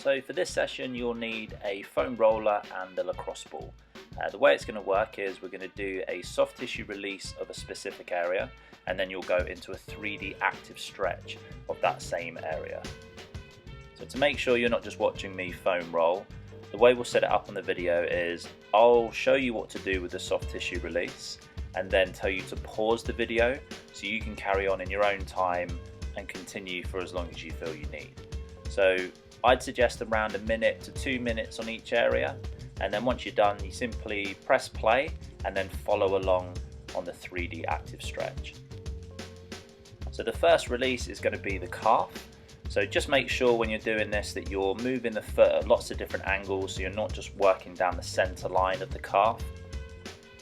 So for this session you'll need a foam roller and a lacrosse ball. The way it's going to work is we're going to do a soft tissue release of a specific area, and then you'll go into a 3D active stretch of that same area. So to make sure you're not just watching me foam roll, the way we'll set it up on the video is I'll show you what to do with the soft tissue release and then tell you to pause the video so you can carry on in your own time and continue for as long as you feel you need. So I'd suggest around 1 minute to 2 minutes on each area, and then once you're done you simply press play and then follow along on the 3D active stretch. So the first release is going to be the calf. So just make sure when you're doing this that you're moving the foot at lots of different angles, so you're not just working down the center line of the calf.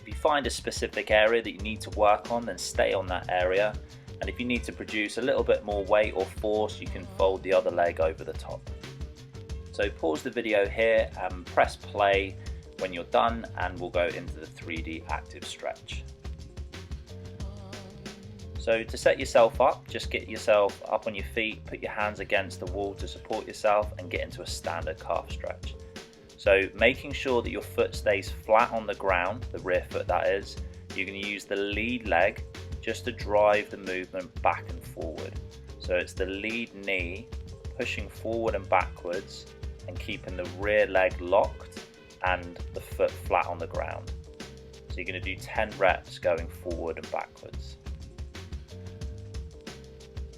If you find a specific area that you need to work on, then stay on that area, and if you need to produce a little bit more weight or force, you can fold the other leg over the top. So pause the video here and press play when you're done, and we'll go into the 3D active stretch. So to set yourself up, just get yourself up on your feet, put your hands against the wall to support yourself and get into a standard calf stretch. So making sure that your foot stays flat on the ground, the rear foot that is, you're going to use the lead leg just to drive the movement back and forward. So it's the lead knee pushing forward and backwards and keeping the rear leg locked and the foot flat on the ground. So you're going to do 10 reps going forward and backwards.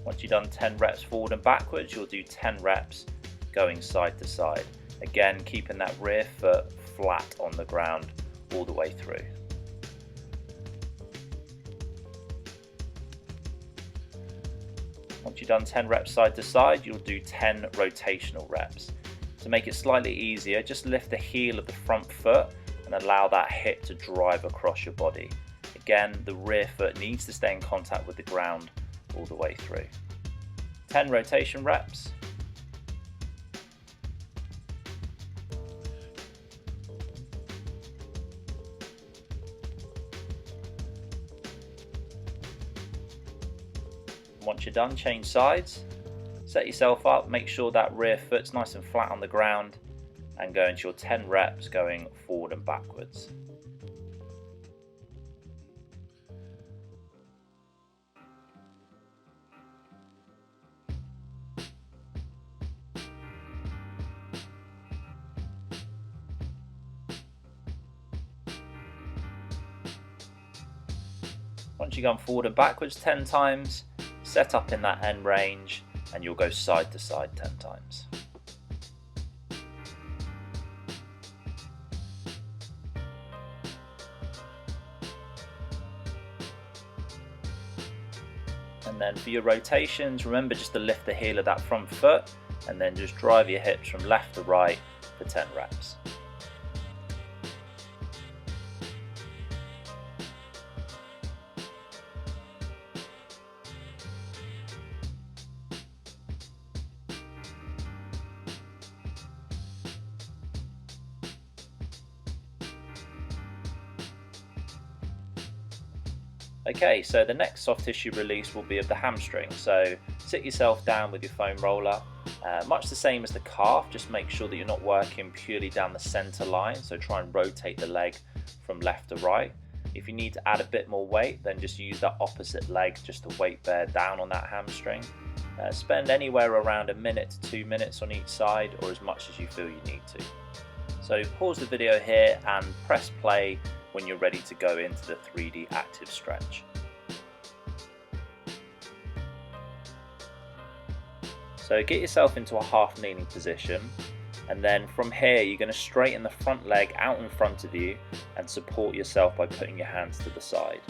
Once you've done 10 reps forward and backwards, you'll do 10 reps going side to side. Again, keeping that rear foot flat on the ground all the way through. Once you've done 10 reps side to side, you'll do 10 rotational reps. To make it slightly easier, just lift the heel of the front foot and allow that hip to drive across your body. Again, the rear foot needs to stay in contact with the ground all the way through. 10 rotation reps. Once you're done, change sides. Set yourself up, make sure that rear foot's nice and flat on the ground, and go into your 10 reps going forward and backwards. Once you've gone forward and backwards 10 times, set up in that end range and you'll go side to side 10 times. And then for your rotations, remember just to lift the heel of that front foot and then just drive your hips from left to right for 10 reps. Okay, so the next soft tissue release will be of the hamstring. So sit yourself down with your foam roller, much the same as the calf, just make sure that you're not working purely down the center line, so try and rotate the leg from left to right. If you need to add a bit more weight, then just use that opposite leg just to weight bear down on that hamstring. Spend anywhere around 1 minute to 2 minutes on each side, or as much as you feel you need to. So pause the video here and press play when you're ready to go into the 3D active stretch. So get yourself into a half kneeling position, and then from here you're going to straighten the front leg out in front of you and support yourself by putting your hands to the side.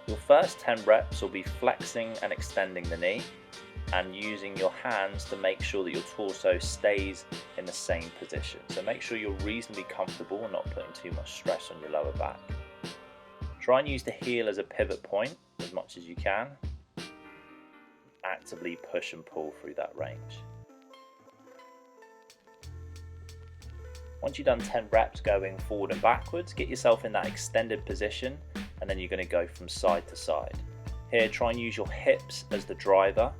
Your first 10 reps will be flexing and extending the knee and using your hands to make sure that your torso stays in the same position. So make sure you're reasonably comfortable and not putting too much stress on your lower back. Try and use the heel as a pivot point as much as you can. Actively push and pull through that range. Once you've done 10 reps going forward and backwards, get yourself in that extended position, and then you're going to go from side to side. Here, try and use your hips as the driver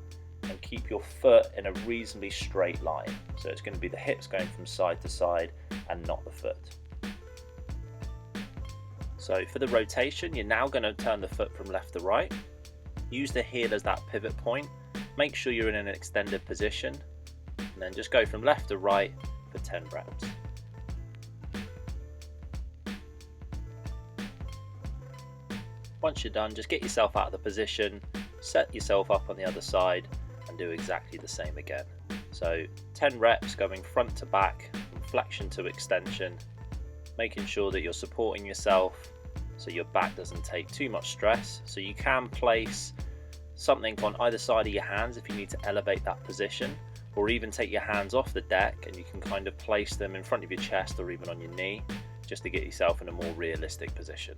and keep your foot in a reasonably straight line. So it's going to be the hips going from side to side and not the foot. So for the rotation, you're now going to turn the foot from left to right. Use the heel as that pivot point. Make sure you're in an extended position, and then just go from left to right for 10 reps. Once you're done, just get yourself out of the position, set yourself up on the other side, and do exactly the same again. So 10 reps going front to back, from flexion to extension, making sure that you're supporting yourself so your back doesn't take too much stress. So you can place something on either side of your hands if you need to elevate that position, or even take your hands off the deck and you can kind of place them in front of your chest or even on your knee, just to get yourself in a more realistic position.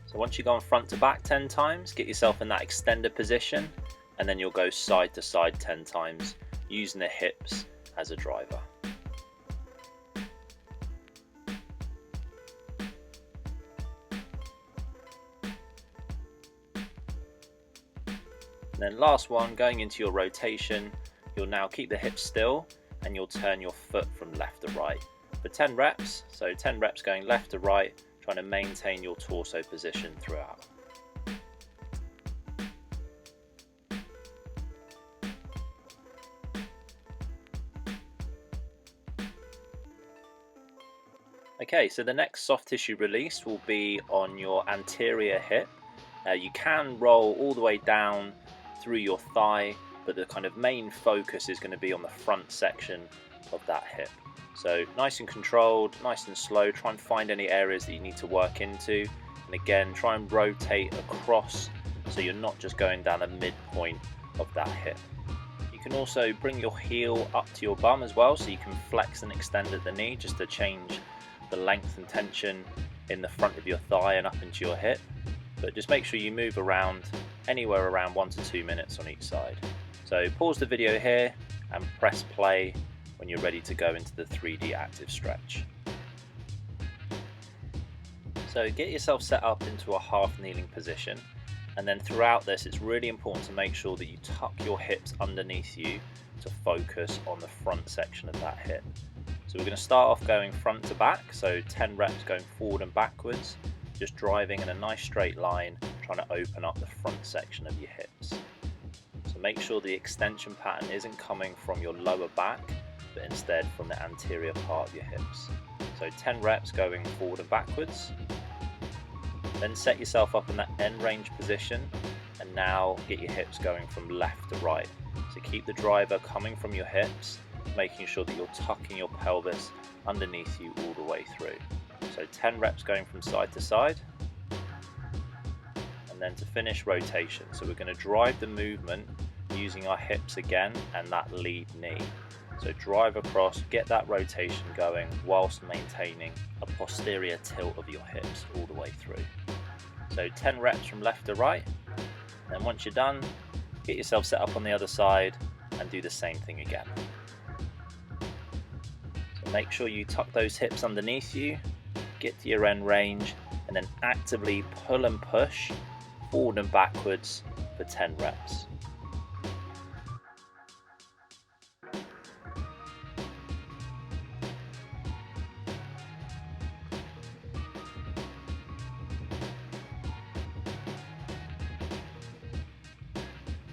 So once you've gone front to back 10 times, get yourself in that extended position, and then you'll go side to side 10 times using the hips as a driver. And then last one, going into your rotation, you'll now keep the hips still and you'll turn your foot from left to right for 10 reps. So 10 reps going left to right, trying to maintain your torso position throughout. Okay, so the next soft tissue release will be on your anterior hip. You can roll all the way down through your thigh, but the kind of main focus is going to be on the front section of that hip. So nice and controlled, nice and slow, try and find any areas that you need to work into, and again try and rotate across so you're not just going down the midpoint of that hip. You can also bring your heel up to your bum as well, so you can flex and extend at the knee just to change the length and tension in the front of your thigh and up into your hip. But just make sure you move around anywhere around 1 to 2 minutes on each side. So pause the video here and press play when you're ready to go into the 3D active stretch. So get yourself set up into a half kneeling position, and then throughout this it's really important to make sure that you tuck your hips underneath you to focus on the front section of that hip. So we're going to start off going front to back, so 10 reps going forward and backwards, just driving in a nice straight line, trying to open up the front section of your hips. So make sure the extension pattern isn't coming from your lower back, but instead from the anterior part of your hips. So 10 reps going forward and backwards. Then set yourself up in that end range position, and now get your hips going from left to right. So keep the driver coming from your hips, making sure that you're tucking your pelvis underneath you all the way through. So 10 reps going from side to side, and then to finish, rotation. So we're going to drive the movement using our hips again and that lead knee. So drive across, get that rotation going whilst maintaining a posterior tilt of your hips all the way through. So 10 reps from left to right, and then once you're done, get yourself set up on the other side and do the same thing again. So make sure you tuck those hips underneath you, get to your end range, and then actively pull and push forward and backwards for 10 reps.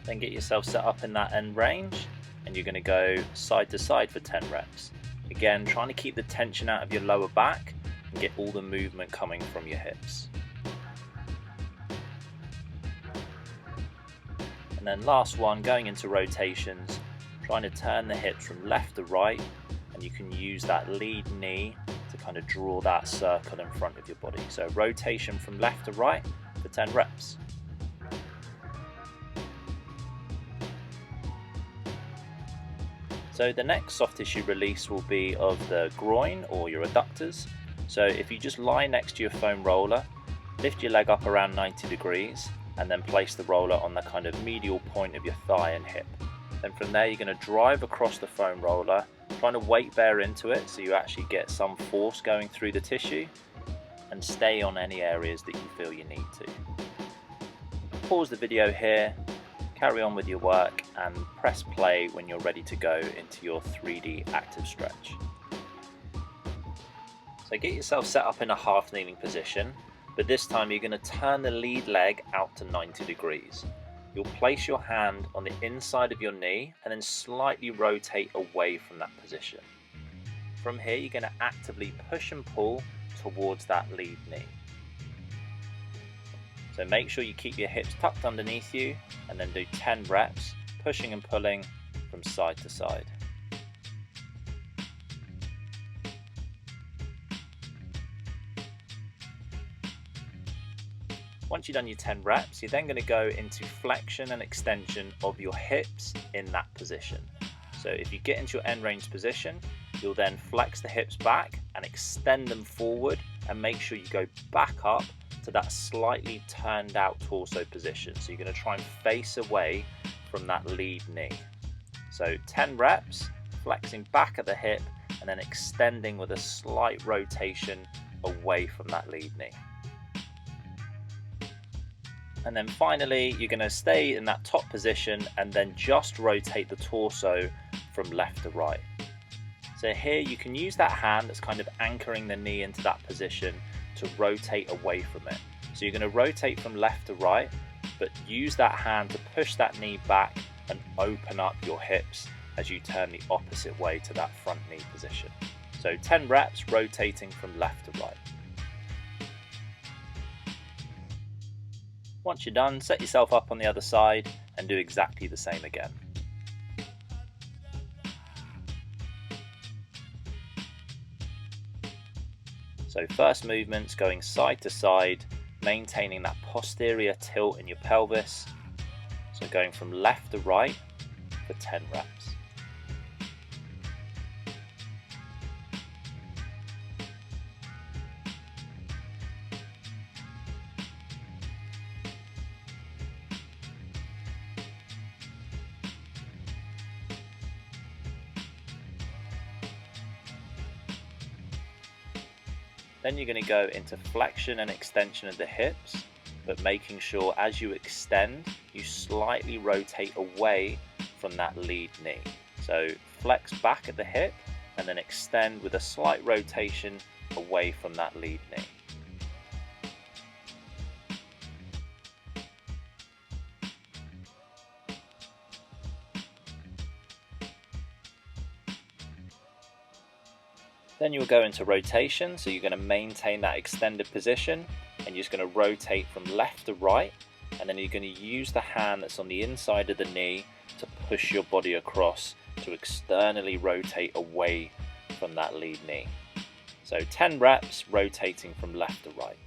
Then get yourself set up in that end range, and you're going to go side to side for 10 reps. Again, trying to keep the tension out of your lower back and get all the movement coming from your hips. And then last one, going into rotations, trying to turn the hips from left to right, and you can use that lead knee to kind of draw that circle in front of your body. So rotation from left to right for 10 reps. So the next soft tissue release will be of the groin or your adductors. So if you just lie next to your foam roller, lift your leg up around 90 degrees, and then place the roller on the kind of medial point of your thigh and hip. Then from there you're going to drive across the foam roller, trying to weight bear into it so you actually get some force going through the tissue. and stay on any areas that you feel you need to. Pause the video here, carry on with your work, and press play when you're ready to go into your 3D active stretch. So get yourself set up in a half kneeling position, but this time you're going to turn the lead leg out to 90 degrees. You'll place your hand on the inside of your knee and then slightly rotate away from that position. From here, you're going to actively push and pull towards that lead knee. So make sure you keep your hips tucked underneath you and then do 10 reps, pushing and pulling from side to side. Once you've done your 10 reps, you're then going to go into flexion and extension of your hips in that position. So if you get into your end range position, you'll then flex the hips back and extend them forward, and make sure you go back up to that slightly turned out torso position. So you're going to try and face away from that lead knee. So 10 reps, flexing back at the hip and then extending with a slight rotation away from that lead knee. And then finally, you're going to stay in that top position and then just rotate the torso from left to right. So here you can use that hand that's kind of anchoring the knee into that position to rotate away from it. So you're going to rotate from left to right, but use that hand to push that knee back and open up your hips as you turn the opposite way to that front knee position. So 10 reps rotating from left to right. Once you're done, set yourself up on the other side and do exactly the same again. So first movement's going side to side, maintaining that posterior tilt in your pelvis. So going from left to right for 10 reps. Then you're going to go into flexion and extension of the hips, but making sure as you extend, you slightly rotate away from that lead knee. So flex back at the hip and then extend with a slight rotation away from that lead knee. Then you'll go into rotation, so you're going to maintain that extended position and you're just going to rotate from left to right, and then you're going to use the hand that's on the inside of the knee to push your body across to externally rotate away from that lead knee. So 10 reps rotating from left to right.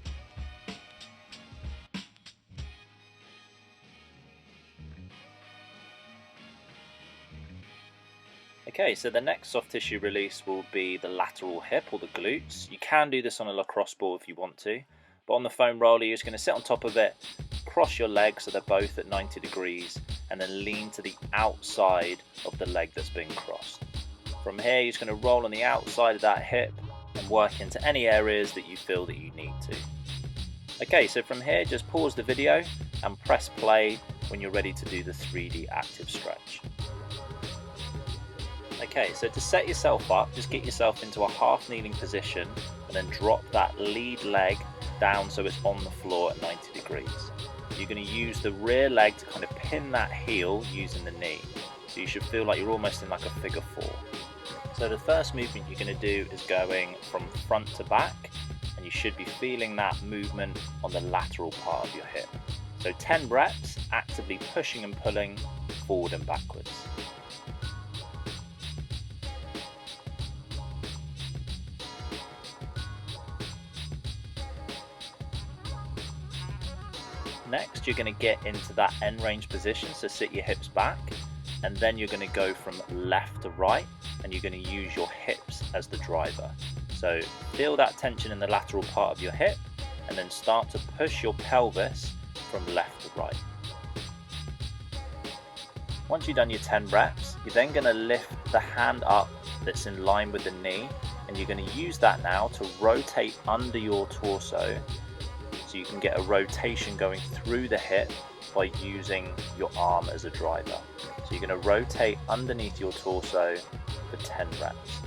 Okay, so the next soft tissue release will be the lateral hip or the glutes. You can do this on a lacrosse ball if you want to, but on the foam roller you're just going to sit on top of it, cross your legs so they're both at 90 degrees, and then lean to the outside of the leg that's been crossed. From here you're just going to roll on the outside of that hip and work into any areas that you feel that you need to. Okay, so from here just pause the video and press play when you're ready to do the 3D active stretch. Okay, so to set yourself up, just get yourself into a half kneeling position and then drop that lead leg down so it's on the floor at 90 degrees. You're going to use the rear leg to kind of pin that heel using the knee. So you should feel like you're almost in like a figure 4. So the first movement you're going to do is going from front to back, and you should be feeling that movement on the lateral part of your hip. So 10 reps, actively pushing and pulling forward and backwards. Next, you're going to get into that end range position, so sit your hips back, and then you're going to go from left to right, and you're going to use your hips as the driver. So feel that tension in the lateral part of your hip, and then start to push your pelvis from left to right. Once you've done your 10 reps, you're then going to lift the hand up that's in line with the knee, and you're going to use that now to rotate under your torso, so you can get a rotation going through the hip by using your arm as a driver. So you're going to rotate underneath your torso for 10 reps.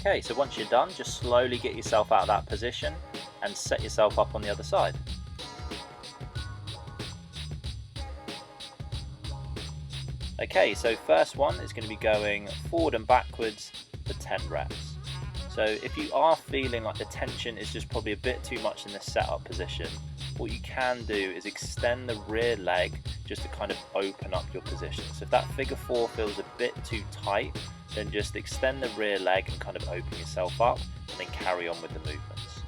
Okay, so once you're done, just slowly get yourself out of that position and set yourself up on the other side. Okay, so first one is going to be going forward and backwards for 10 reps. So if you are feeling like the tension is just probably a bit too much in the setup position, what you can do is extend the rear leg just to kind of open up your position. So if that figure 4 feels a bit too tight, then just extend the rear leg and kind of open yourself up, and then carry on with the movements.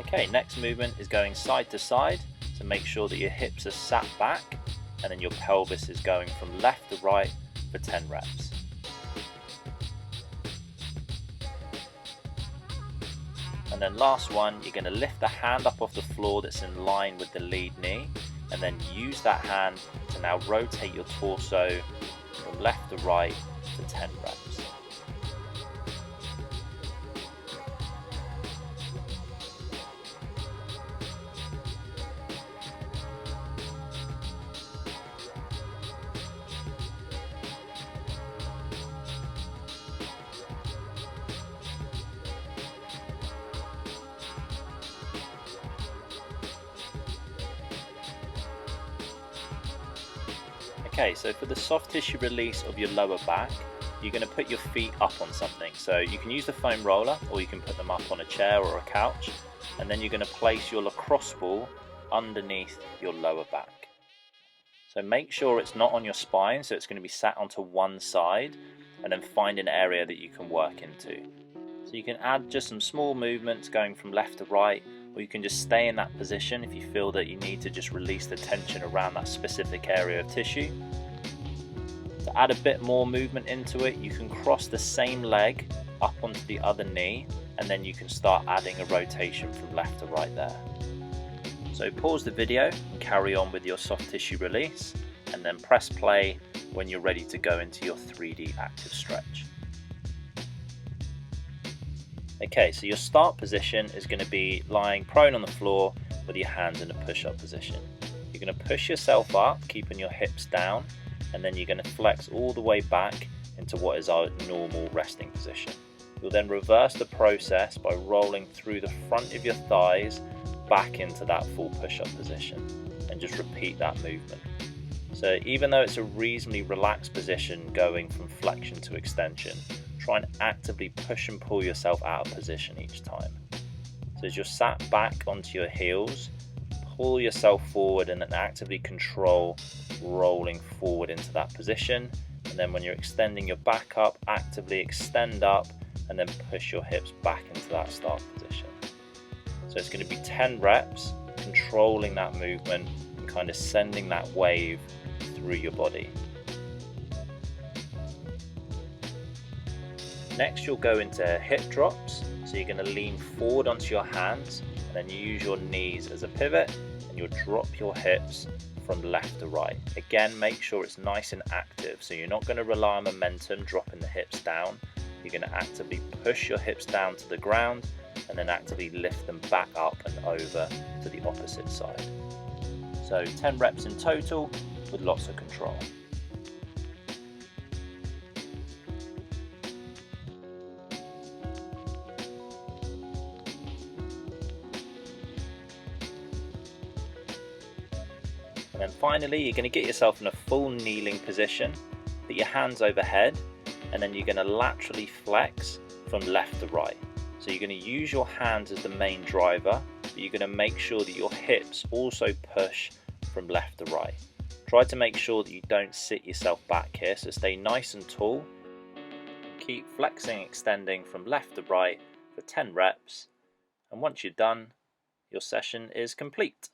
Okay, next movement is going side to side. So make sure that your hips are sat back, and then your pelvis is going from left to right for 10 reps. And then last one, you're going to lift the hand up off the floor that's in line with the lead knee, and then use that hand to now rotate your torso from left to right for 10 reps. Okay, so for the soft tissue release of your lower back, you're going to put your feet up on something. So you can use the foam roller, or you can put them up on a chair or a couch, and then you're going to place your lacrosse ball underneath your lower back. So make sure it's not on your spine, so it's going to be sat onto one side, and then find an area that you can work into. So you can add just some small movements going from left to right, or you can just stay in that position if you feel that you need to just release the tension around that specific area of tissue. To add a bit more movement into it, you can cross the same leg up onto the other knee, and then you can start adding a rotation from left to right there. So pause the video and carry on with your soft tissue release, and then press play when you're ready to go into your 3D active stretch. Okay, so your start position is going to be lying prone on the floor with your hands in a push-up position. You're going to push yourself up, keeping your hips down, and then you're going to flex all the way back into what is our normal resting position. You'll then reverse the process by rolling through the front of your thighs back into that full push-up position, and just repeat that movement. So even though it's a reasonably relaxed position going from flexion to extension, try and actively push and pull yourself out of position each time. So as you're sat back onto your heels, pull yourself forward and then actively control rolling forward into that position. And then when you're extending your back up, actively extend up and then push your hips back into that start position. So it's going to be 10 reps, controlling that movement and kind of sending that wave through your body. Next, you'll go into hip drops. So you're going to lean forward onto your hands, and then you use your knees as a pivot, and you'll drop your hips from left to right. Again, make sure it's nice and active. So you're not going to rely on momentum, dropping the hips down. You're going to actively push your hips down to the ground, and then actively lift them back up and over to the opposite side. So 10 reps in total with lots of control. And then finally, you're going to get yourself in a full kneeling position, put your hands overhead, and then you're going to laterally flex from left to right. So you're going to use your hands as the main driver, but you're going to make sure that your hips also push from left to right. Try to make sure that you don't sit yourself back here, so stay nice and tall. Keep flexing, extending from left to right for 10 reps, and once you're done, your session is complete.